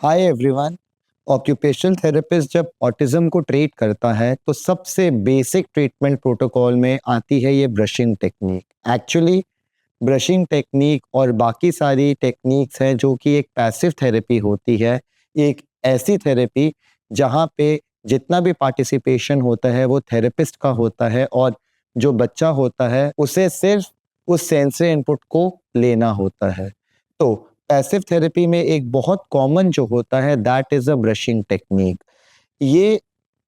Hi everyone. Occupational therapist जब autism को treat करता है तो सबसे बेसिक ट्रीटमेंट प्रोटोकॉल में आती है ये brushing technique. Actually brushing technique और बाकी सारी टेक्निक्स हैं जो कि एक पैसिव थेरेपी होती है। एक ऐसी थेरेपी जहाँ पे जितना भी पार्टिसिपेशन होता है वो थेरेपिस्ट का होता है और जो बच्चा होता है उसे सिर्फ उस सेंसरी इनपुट को लेना होता है। तो पैसिव थेरेपी में एक बहुत कॉमन जो होता है that is a brushing technique. ये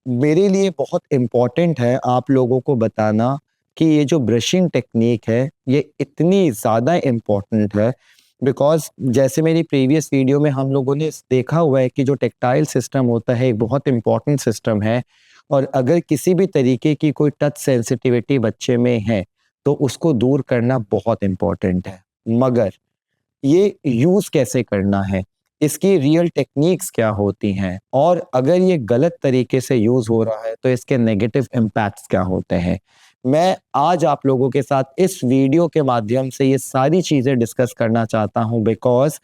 मेरे लिए बहुत इम्पॉर्टेंट है आप लोगों को बताना कि ये जो ब्रशिंग टेक्निक है ये इतनी ज़्यादा इम्पॉर्टेंट है बिकॉज जैसे मेरी प्रीवियस वीडियो में हम लोगों ने देखा हुआ है कि जो टेक्टाइल सिस्टम होता है एक बहुत इम्पॉर्टेंट सिस्टम है। और अगर किसी भी तरीके की कोई टच सेंसिटिविटी बच्चे में है तो उसको दूर करना बहुत इम्पॉर्टेंट है। मगर ये यूज़ कैसे करना है, इसकी रियल टेक्निक्स क्या होती हैं और अगर ये गलत तरीके से यूज़ हो रहा है तो इसके नेगेटिव इम्पैक्ट्स क्या होते हैं। मैं आज आप लोगों के साथ इस वीडियो के माध्यम से ये सारी चीज़ें डिस्कस करना चाहता हूँ बिकॉज़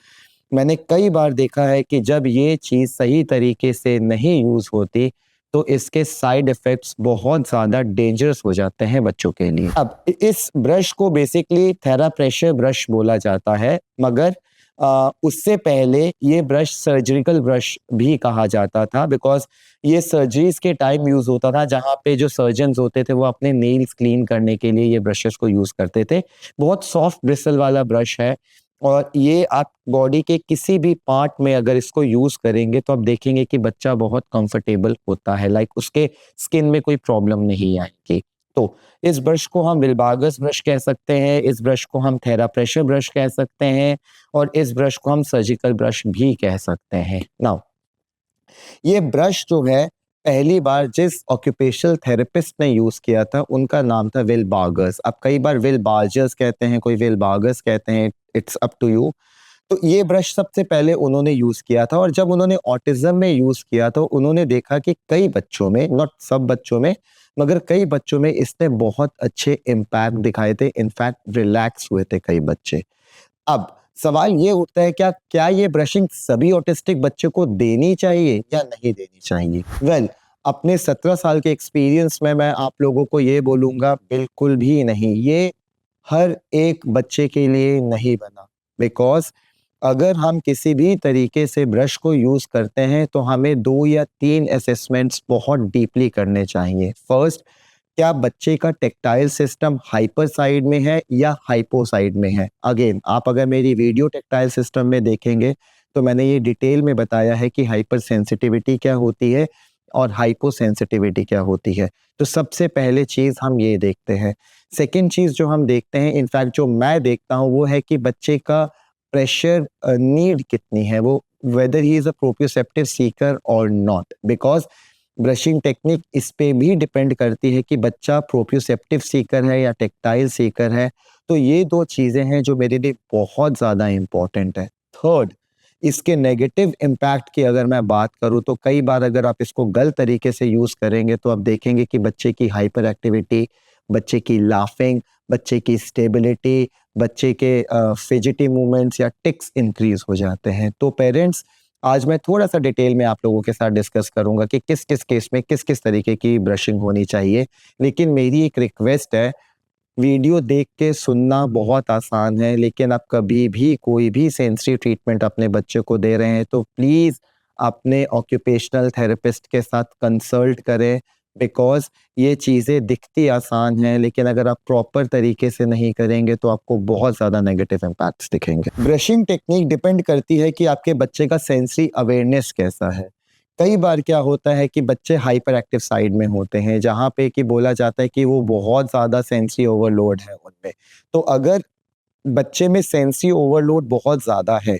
मैंने कई बार देखा है कि जब ये चीज़ सही तरीके से नहीं यूज़ होती तो इसके साइड इफ़ेक्ट्स बहुत ज़्यादा डेंजरस हो जाते हैं बच्चों के लिए। अब इस ब्रश को बेसिकली थेराप्रेशर ब्रश बोला जाता है मगर उससे पहले ये ब्रश सर्जिकल ब्रश भी कहा जाता था बिकॉज़ ये सर्जरीज़ के टाइम यूज़ होता था जहाँ पे जो सर्जन्स होते थे वो अपने नेल्स क्लीन करने के लिए ये ब्रशेस को यूज़ करते थे। बहुत सॉफ्ट ब्रिसल वाला ब्रश है और ये आप बॉडी के किसी भी पार्ट में अगर इसको यूज़ करेंगे तो आप देखेंगे कि बच्चा बहुत कंफर्टेबल होता है, लाइक उसके स्किन में कोई प्रॉब्लम नहीं आएगी। तो इस ब्रश को हम विल्बागस ब्रश कह सकते हैं, इस ब्रश को हम थेराप्रेशर ब्रश कह सकते हैं और इस ब्रश को हम सर्जिकल ब्रश भी कह सकते हैं। नाउ ये ब्रश जो है पहली बार जिस ऑक्यूपेशनल थेरेपिस्ट ने यूज किया था उनका नाम था विल बार्गर्स। अब कई बार विल बार्जर्स कहते हैं, कोई विल बार्गर्स कहते हैं, इट्स अप टू यू। तो ये ब्रश सबसे पहले उन्होंने यूज किया था और जब उन्होंने ऑटिज्म में यूज किया तो उन्होंने देखा कि कई बच्चों में, नॉट सब बच्चों में मगर कई बच्चों में इसने बहुत अच्छे इम्पैक्ट दिखाए थे। इनफैक्ट रिलैक्स हुए थे कई बच्चे। अब सवाल ये उठता है क्या क्या ये ब्रशिंग सभी ऑटिस्टिक बच्चे को देनी चाहिए या नहीं देनी चाहिए। अपने 17 साल के एक्सपीरियंस में मैं आप लोगों को ये बोलूंगा बिल्कुल भी नहीं। ये हर एक बच्चे के लिए नहीं बना बिकॉज अगर हम किसी भी तरीके से ब्रश को यूज करते हैं तो हमें 2 या 3 असेसमेंट्स बहुत डीपली करने चाहिए। फर्स्ट, क्या बच्चे का टेक्टाइल सिस्टम हाइपर साइड में है या हाइपो साइड में है। अगेन आप अगर मेरी वीडियो टेक्टाइल सिस्टम में देखेंगे तो मैंने ये डिटेल में बताया है कि हाइपर सेंसिटिविटी क्या होती है और हाइपो सेंसिटिविटी क्या होती है। तो सबसे पहले चीज़ हम ये देखते हैं। सेकेंड चीज़ जो हम देखते हैं, इनफैक्ट जो मैं देखता हूँ वो है कि बच्चे का प्रेशर नीड कितनी है, वो weather he is a proprioceptive Sikar और नॉट। बिकॉज ब्रशिंग टेक्निक इस पे भी डिपेंड करती है कि बच्चा प्रोप्रियोसेप्टिव सीकर है या टेक्टाइल सीकर है। तो ये दो चीज़ें हैं जो मेरे लिए बहुत ज़्यादा इम्पॉर्टेंट है। थर्ड, इसके नेगेटिव इम्पैक्ट की अगर मैं बात करूँ तो कई बार अगर आप इसको गलत तरीके से यूज़ करेंगे तो आप देखेंगे कि बच्चे की हाइपर एक्टिविटी, बच्चे की लाफिंग, बच्चे की स्टेबिलिटी, बच्चे के फिजिटी मूवमेंट्स या टिक्स इंक्रीज हो जाते हैं। तो पेरेंट्स, आज मैं थोड़ा सा डिटेल में आप लोगों के साथ डिस्कस करूंगा कि किस किस केस में किस किस तरीके की ब्रशिंग होनी चाहिए। लेकिन मेरी एक रिक्वेस्ट है, वीडियो देख के सुनना बहुत आसान है लेकिन आप कभी भी कोई भी सेंसरी ट्रीटमेंट अपने बच्चे को दे रहे हैं तो प्लीज़ अपने ऑक्यूपेशनल थेरेपिस्ट के साथ कंसल्ट करें। बिकॉज ये चीज़ें दिखती आसान हैं लेकिन अगर आप प्रॉपर तरीके से नहीं करेंगे तो आपको बहुत ज़्यादा नेगेटिव इम्पैक्ट्स दिखेंगे। ब्रशिंग टेक्निक डिपेंड करती है कि आपके बच्चे का सेंसरी अवेयरनेस कैसा है। कई बार क्या होता है कि बच्चे हाइपर एक्टिव साइड में होते हैं जहाँ पे कि बोला जाता है कि वो बहुत ज़्यादा सेंसरी ओवरलोड है उनमें। तो अगर बच्चे में सेंसरी ओवरलोड बहुत ज़्यादा है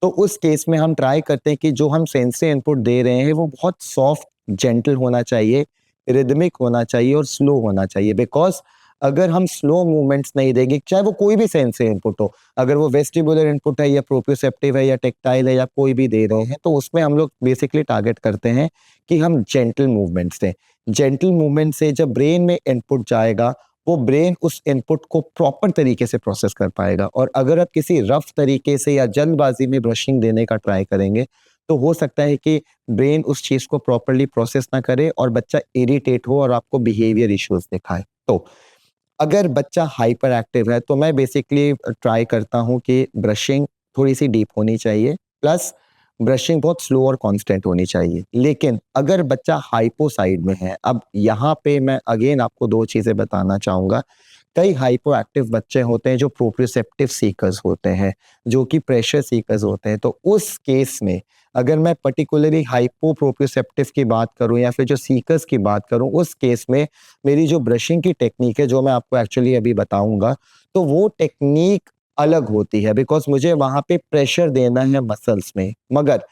तो उस केस में हम ट्राई करते हैं कि जो हम सेंसरी इनपुट दे रहे हैं वो बहुत सॉफ्ट, जेंटल होना चाहिए, रिदमिक होना चाहिए और स्लो होना चाहिए। बिकॉज अगर हम स्लो मूवमेंट्स नहीं देंगे, चाहे वो कोई भी सेंसरी इनपुट हो, अगर वो वेस्टिबुलर इनपुट है या प्रोप्रियोसेप्टिव है या टेक्टाइल है या कोई भी दे रहे हैं, तो उसमें हम लोग बेसिकली टारगेट करते हैं कि हम जेंटल मूवमेंट्स दें। जेंटल मूवमेंट से जब ब्रेन में इनपुट जाएगा वो ब्रेन उस इनपुट को प्रॉपर तरीके से प्रोसेस कर पाएगा। और अगर आप किसी रफ तरीके से या जल्दबाजी में ब्रशिंग देने का ट्राई करेंगे तो हो सकता है कि ब्रेन उस चीज़ को प्रॉपर्ली प्रोसेस ना करे और बच्चा इरिटेट हो और आपको बिहेवियर इश्यूज़ दिखाए। तो अगर बच्चा हाइपर एक्टिव है तो मैं बेसिकली ट्राई करता हूँ कि ब्रशिंग थोड़ी-सी डीप होनी चाहिए, प्लस ब्रशिंग बहुत स्लो और कांस्टेंट होनी चाहिए। लेकिन अगर बच्चा हाइपो साइड में है, अब यहाँ पे मैं अगेन आपको 2 चीज़ें बताना चाहूँगा। कई हाइपो एक्टिव बच्चे होते हैं जो प्रोप्रियोसेप्टिव सीकर्स होते हैं, जो कि प्रेशर सीकर्स होते हैं। तो उस केस में अगर मैं पर्टिकुलरली हाइपो प्रोप्रियोसेप्टिव की बात करूँ या फिर जो सीकर्स की बात करूँ, उस केस में मेरी जो ब्रशिंग की टेक्नीक है, जो मैं आपको एक्चुअली अभी बताऊँगा, तो वो टेक्नीक अलग होती है बिकॉज़ मुझे वहाँ पे प्रेशर देना है मसल्स में। मगर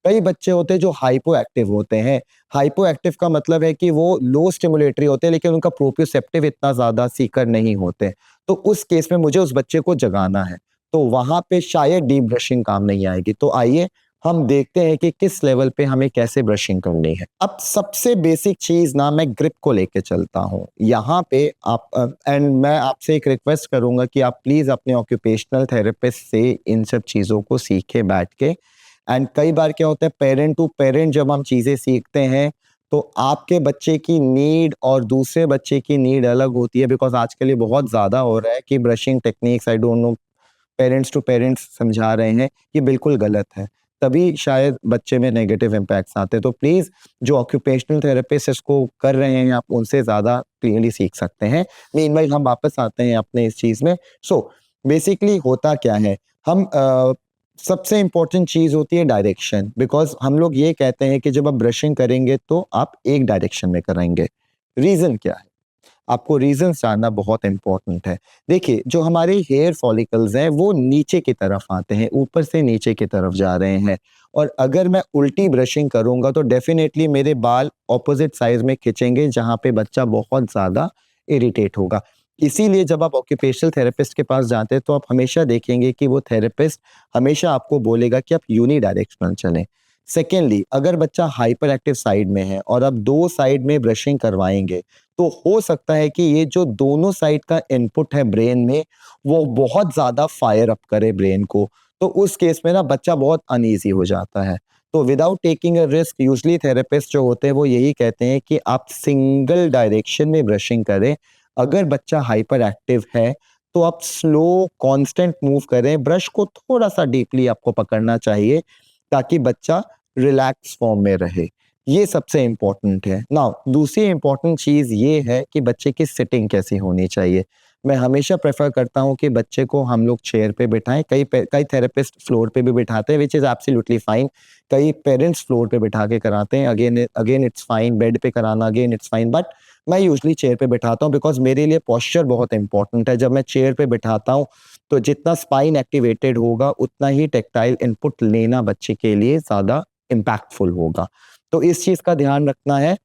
कई बच्चे होते हैं जो हाइपो एक्टिव होते हैं। हाइपो एक्टिव का मतलब है कि वो लो स्टिमुलेटरी होते हैं लेकिन उनका प्रोप्रियोसेप्टिव इतना ज़्यादा सीकर नहीं होते। तो उस केस में मुझे उस बच्चे को जगाना है। तो वहाँ पे शायद डीप ब्रशिंग काम नहीं आएगी। तो आइए हम देखते हैं कि किस लेवल पे हमें कैसे ब्रशिंग करनी है। अब सबसे बेसिक चीज़ ना मैं ग्रिप को लेके चलता हूँ। यहाँ पे आप एंड मैं आपसे एक रिक्वेस्ट करूँगा कि आप प्लीज़ अपने ऑक्यूपेशनल थेरेपिस्ट से इन सब चीज़ों को सीखें बैठ के। एंड कई बार क्या होता है पेरेंट टू पेरेंट जब हम चीज़ें सीखते हैं तो आपके बच्चे की नीड और दूसरे बच्चे की नीड अलग होती है बिकॉज़ आजकल ये बहुत ज़्यादा हो रहा है कि brushing techniques I don't know parents to parents समझा रहे हैं, ये बिल्कुल गलत है। तभी शायद बच्चे में नेगेटिव इम्पैक्ट्स आते हैं। तो प्लीज़ जो ऑक्यूपेशनल थेरेपिस्ट इसको कर रहे हैं, आप उनसे ज़्यादा क्लियरली सीख सकते हैं। मीनवाइल हम वापस आते हैं अपने इस चीज़ में। सो बेसिकली होता क्या है, हम सबसे इम्पोर्टेंट चीज़ होती है डायरेक्शन बिकॉज़ हम लोग ये कहते हैं कि जब आप ब्रशिंग करेंगे तो आप एक डायरेक्शन में कराएँगे। रीज़न क्या है? आपको रीज़न्स जानना बहुत इम्पोर्टेंट है। देखिए, जो हमारे हेयर फॉलिकल्स हैं, वो नीचे की तरफ आते हैं, ऊपर से नीचे की तरफ जा रहे हैं और अगर मैं उल्टी ब्रशिंग करूँगा, तो डेफ़िनेटली मेरे बाल ऑपोज़िट साइड में खिंचेंगे, जहाँ पे बच्चा बहुत ज़्यादा इरिटेट होगा। इसीलिए जब आप ऑक्यूपेशनल थेरेपिस्ट के पास जाते हैं, तो आप हमेशा देखेंगे कि वो थेरेपिस्ट हमेशा आपको बोलेगा कि आप यूनिडायरेक्शनल चलें। सेकेंडली, अगर बच्चा हाइपर एक्टिव साइड में है और आप 2 साइड में ब्रशिंग करवाएँगे, तो हो सकता है कि ये जो दोनों साइड का इनपुट है ब्रेन में, वो बहुत ज़्यादा फायर अप करे ब्रेन को। तो उस केस में ना बच्चा बहुत अनईज़ी हो जाता है। तो without taking a risk usually therapist जो होते हैं वो यही कहते हैं कि आप सिंगल डायरेक्शन में ब्रशिंग करें। अगर बच्चा हाइपर एक्टिव है, तो आप स्लो कांस्टेंट मूव करें, ब्रश को थोड़ा-सा डीपली आपको पकड़ना चाहिए ताकि बच्चा रिलैक्स फॉर्म में रहे। ये सबसे इम्पोर्टेंट है। नाउ दूसरी इम्पोर्टेंट चीज़ ये है कि बच्चे की सिटिंग कैसी होनी चाहिए। मैं हमेशा प्रेफ़र करता हूँ कि बच्चे को हम लोग चेयर पे बिठाएँ, कई थेरेपिस्ट फ्लोर पे भी बिठाते हैं व्हिच इज़ एब्सोल्यूटली फाइन। कई पेरेंट्स फ्लोर पे बिठा के कराते हैं, again again it's fine, bed पे कराना अगेन इट्स फाइन बट मैं यूजुअली चेयर पे बिठाता हूँ बिकॉज़ मेरे लिए पोस्चर बहुत इम्पोर्टेंट है। जब मैं चेयर पे बिठाता हूँ, तो जितना स्पाइन एक्टिवेटेड होगा, उतना ही टैक्टाइल इनपुट लेना बच्चे के लिए ज़्यादा इम्पैक्टफुल होगा। तो इस चीज़ का ध्यान रखना है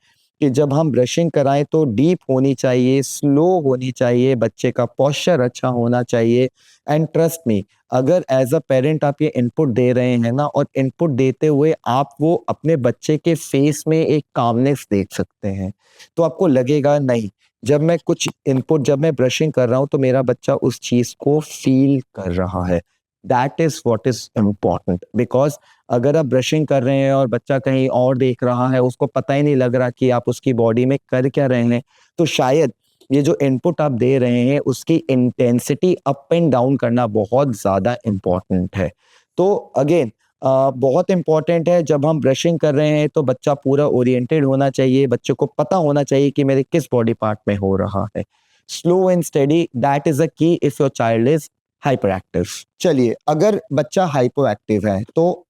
कि जब हम ब्रशिंग कराएँ तो डीप होनी चाहिए, स्लो होनी चाहिए, बच्चे का पोस्चर अच्छा होना चाहिए एंड ट्रस्ट मी अगर एज़ अ पेरेंट आप ये इनपुट दे रहे हैं ना और इनपुट देते हुए आप वो अपने बच्चे के फेस में एक कामनेस देख सकते हैं। तो आपको लगेगा नहीं, जब मैं ब्रशिंग कर रहा हूँ तो मेरा बच्चा उस चीज़ को फ़ील कर रहा है। That is what is important because अगर आप ब्रशिंग कर रहे हैं और बच्चा कहीं और देख रहा है, उसको पता ही नहीं लग रहा कि आप उसकी बॉडी में कर क्या रहे हैं, तो शायद ये जो इनपुट आप दे रहे हैं, उसकी इंटेंसिटी अप एंड डाउन करना बहुत ज़्यादा इम्पोर्टेंट है। तो अगेन बहुत इम्पोर्टेंट है जब हम ब्रशिंग कर रहे हैं, तो बच्चा पूरा ओरिएंटेड होना चाहिए, बच्चे को पता होना चाहिए कि मेरे किस बॉडी पार्ट में हो रहा है। Slow and steady that is a key if your child is hyperactive. चलिए, अगर बच्चा हाइपर एक्टिव है तो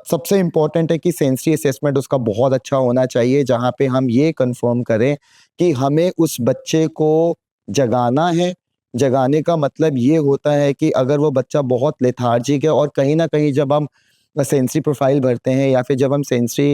सबसे इम्पोर्टेंट है कि सेंसरी असेसमेंट उसका बहुत अच्छा होना चाहिए, जहाँ पे हम ये कन्फर्म करें कि हमें उस बच्चे को जगाना है। जगाने का मतलब ये होता है कि अगर वो बच्चा बहुत लेथार्जिक है और कहीं न कहीं जब हम सेंसरी प्रोफाइल भरते हैं या फिर जब हम सेंसरी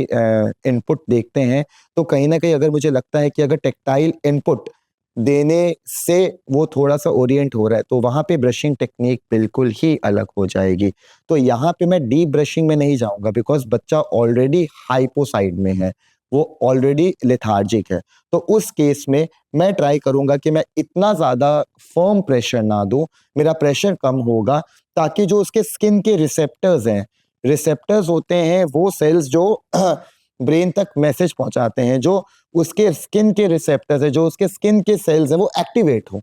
इनपुट देखते हैं, तो कहीं न कहीं अगर मुझे लगता है कि अगर टैक्टाइल इनपुट देने से वो थोड़ा-सा ओरिएंट हो रहा है, तो वहाँ पे ब्रशिंग टेक्नीक बिल्कुल ही अलग हो जाएगी। तो यहाँ पे मैं डीप ब्रशिंग में नहीं जाऊँगा बिकॉज़ बच्चा ऑलरेडी हाइपो साइड में है, वो ऑलरेडी लेथार्जिक है। तो उस केस में मैं ट्राई करूँगा कि मैं इतना ज़्यादा फ़र्म प्रेशर ना दूँ, मेरा प्रेशर कम होगा ताकि जो उसके स्किन के रिसेप्टर्स हैं, रिसेप्टर्स होते हैं वो सेल्स जो ब्रेन तक मैसेज पहुंचाते हैं, जो उसके स्किन के रिसेप्टर्स है, जो उसके स्किन के सेल्स है वो एक्टिवेट हो।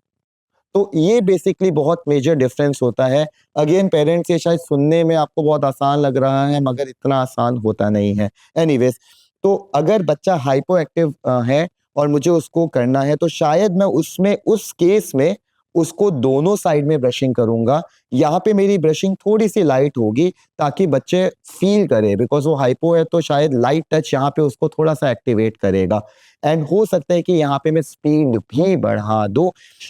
तो ये बेसिकली बहुत मेजर डिफरेंस होता है। अगेन पेरेंट्स, ये शायद सुनने में आपको बहुत आसान लग रहा है मगर इतना आसान होता नहीं है। एनीवेज, तो अगर बच्चा हाइपो एक्टिव है और मुझे उसको करना है तो शायद मैं उसमें उस केस में उसको दोनों साइड में ब्रशिंग करूंगा। यहाँ पे मेरी ब्रशिंग थोड़ी सी लाइट होगी ताकि बच्चे फील करे, बिकॉज वो हाइपो है तो शायद लाइट टच यहाँ पे उसको थोड़ा सा एक्टिवेट करेगा। एंड हो सकता है कि यहाँ पे मैं स्पीड भी बढ़ा दूं,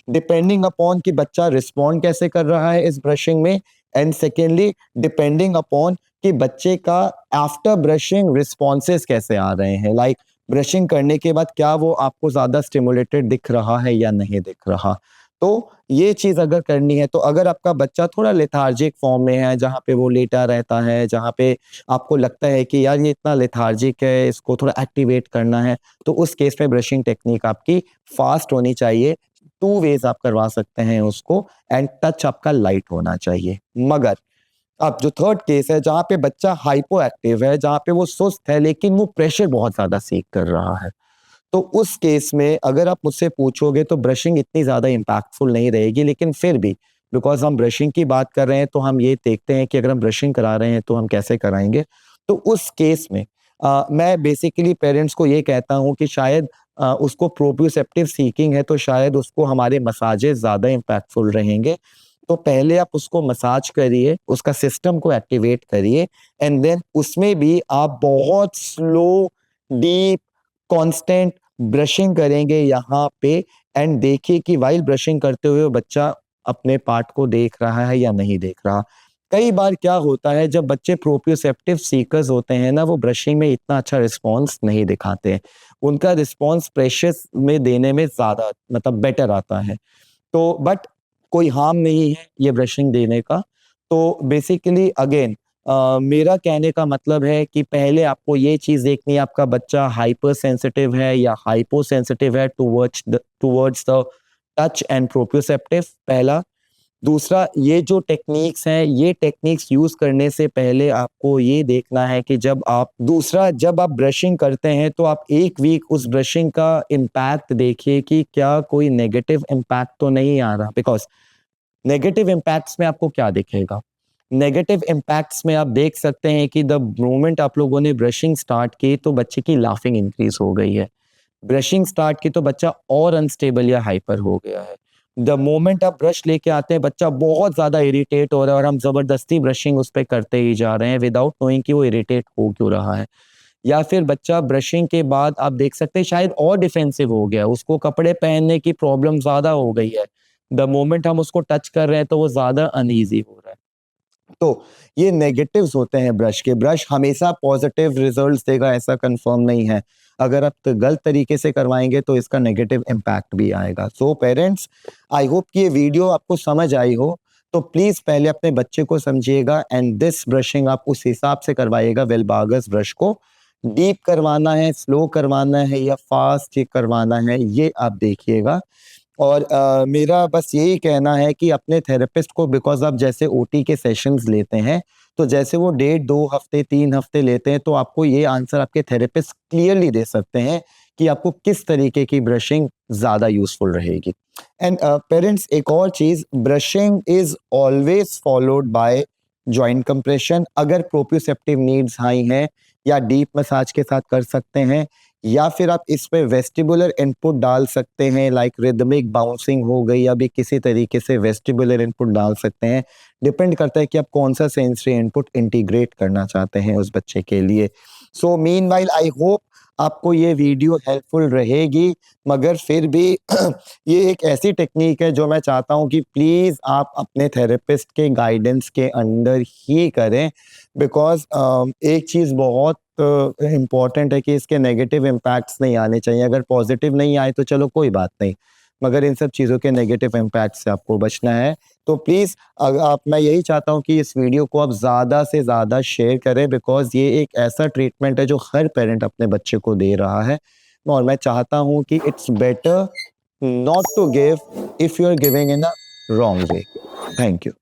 डिपेंडिंग अपॉन कि बच्चा रिस्पॉन्ड कैसे कर रहा है इस ब्रशिंग में। एंड सेकेंडली डिपेंडिंग अपॉन कि बच्चे का आफ्टर ब्रशिंग रिस्पॉन्सेस कैसे आ रहे हैं, लाइक ब्रशिंग करने के बाद क्या वो आपको ज्यादा स्टिमुलेटेड दिख रहा है या नहीं दिख रहा। तो ये चीज अगर करनी है तो अगर आपका बच्चा थोड़ा लेथार्जिक फॉर्म में है, जहाँ पे वो लेटा रहता है, जहाँ पे आपको लगता है कि यार ये इतना लेथार्जिक है, इसको थोड़ा एक्टिवेट करना है, तो उस केस में ब्रशिंग टेक्निक आपकी फास्ट होनी चाहिए। 2 वेज आप करवा सकते हैं उसको, एंड टच आपका लाइट होना चाहिए। मगर अब जो थर्ड केस है जहाँ पे बच्चा हाइपो एक्टिव है, जहाँ पे वो सुस्त है लेकिन वो प्रेशर बहुत ज्यादा सीख कर रहा है, तो उस केस में अगर आप मुझसे पूछोगे तो ब्रशिंग इतनी ज़्यादा इम्पैक्टफुल नहीं रहेगी। लेकिन फिर भी बिकॉज हम ब्रशिंग की बात कर रहे हैं तो हम ये देखते हैं कि अगर हम ब्रशिंग करा रहे हैं तो हम कैसे कराएंगे। तो उस केस में मैं बेसिकली पेरेंट्स को ये कहता हूँ कि शायद उसको प्रोप्रियोसेप्टिव सीकिंग है तो शायद उसको हमारे मसाजेस ज़्यादा इम्पैक्टफुल रहेंगे। तो पहले आप उसको मसाज करिए, उसका सिस्टम को एक्टिवेट करिए, एंड देन उसमें भी आप बहुत स्लो, डीप, कांस्टेंट ब्रशिंग करेंगे यहाँ पे। एंड देखिए कि वाइल ब्रशिंग करते हुए बच्चा अपने पार्ट को देख रहा है या नहीं देख रहा। कई बार क्या होता है जब बच्चे प्रोप्रियोसेप्टिव सीकर्स होते हैं ना, वो ब्रशिंग में इतना अच्छा रिस्पॉन्स नहीं दिखाते हैं, उनका रिस्पॉन्स प्रेशर्स में देने में ज्यादा मतलब बेटर आता है। तो बट कोई हार्म नहीं है ये ब्रशिंग देने का। तो बेसिकली अगेन मेरा कहने का मतलब है कि पहले आपको ये चीज देखनी है आपका बच्चा हाइपर सेंसिटिव है या हाइपो सेंसिटिव है towards the touch and proprioceptive, पहला। दूसरा, ये जो टेक्निक्स हैं ये टेक्निक्स यूज करने से पहले आपको ये देखना है कि जब आप ब्रशिंग करते हैं तो आप 1 वीक उस ब्रशिंग का इम्पैक्ट देखिए कि क्या कोई नेगेटिव इम्पैक्ट तो नहीं आ रहा। बिकॉज नेगेटिव इम्पैक्ट्स में आपको क्या दिखेगा, नेगेटिव इम्पैक्ट्स में आप देख सकते हैं कि द मोमेंट आप लोगों ने ब्रशिंग स्टार्ट की तो बच्चे की लाफिंग इंक्रीज हो गई है, ब्रशिंग स्टार्ट की तो बच्चा और अनस्टेबल या हाइपर हो गया है। द मोमेंट आप ब्रश लेके आते हैं बच्चा बहुत ज्यादा इरिटेट हो रहा है और हम जबरदस्ती ब्रशिंग उस पर करते ही जा रहे हैं विदाउट नोइंग कि वो इरिटेट हो क्यों रहा है। या फिर बच्चा ब्रशिंग के बाद आप देख सकते हैं शायद और डिफेंसिव हो गया, उसको कपड़े पहनने की प्रॉब्लम ज्यादा हो गई है, द मोमेंट हम उसको टच कर रहे हैं तो वो ज्यादा अनईजी हो रहा है। तो ये नेगेटिव्स होते हैं ब्रश के। ब्रश हमेशा पॉजिटिव रिजल्ट्स देगा ऐसा कंफर्म नहीं है, अगर आप तो गलत तरीके से करवाएंगे तो इसका नेगेटिव इम्पैक्ट भी आएगा। सो पेरेंट्स, आई होप कि ये वीडियो आपको समझ आई हो। तो प्लीज पहले अपने बच्चे को समझिएगा एंड दिस ब्रशिंग आप उस हिसाब से करवाइएगा। वेलबागस ब्रश को डीप करवाना है, स्लो करवाना है या फास्ट करवाना है, ये आप देखिएगा। और मेरा बस यही कहना है कि अपने थेरेपिस्ट को, बिकॉज आप जैसे ओटी के सेशंस लेते हैं तो जैसे वो 1.5 2 हफ्ते 3 हफ्ते लेते हैं तो आपको ये आंसर आपके थेरेपिस्ट क्लियरली दे सकते हैं कि आपको किस तरीके की ब्रशिंग ज्यादा यूजफुल रहेगी। एंड पेरेंट्स, एक और चीज, brushing is always followed by joint compression. अगर प्रोप्रियोसेप्टिव नीड्स हाई हैं या डीप मसाज के साथ कर सकते हैं, या फिर आप इस पे वेस्टिबुलर इनपुट डाल सकते हैं, लाइक रिदमिक बाउंसिंग हो गई या भी किसी तरीके से वेस्टिबुलर इनपुट डाल सकते हैं। डिपेंड करता है कि आप कौन सा सेंसरी इनपुट इंटीग्रेट करना चाहते हैं उस बच्चे के लिए। सो मीनवाइल आई होप आपको ये वीडियो हेल्पफुल रहेगी, मगर फिर भी ये एक ऐसी टेक्निक है जो मैं चाहता हूँ कि प्लीज़ आप अपने थेरेपिस्ट के गाइडेंस के अंडर ही करें। बिकॉज एक चीज़ बहुत इम्पॉर्टेंट है कि इसके नेगेटिव इम्पैक्ट्स नहीं आने चाहिए। अगर पॉजिटिव नहीं आए तो चलो कोई बात नहीं, मगर इन सब चीज़ों के नेगेटिव इम्पैक्ट से आपको बचना है। तो प्लीज़ मैं यही चाहता हूँ कि इस वीडियो को आप ज़्यादा से ज़्यादा शेयर करें, बिकॉज ये एक ऐसा ट्रीटमेंट है जो हर पेरेंट अपने बच्चे को दे रहा है। और मैं चाहता हूँ कि it's better not to give if you are giving in a wrong way. Thank you.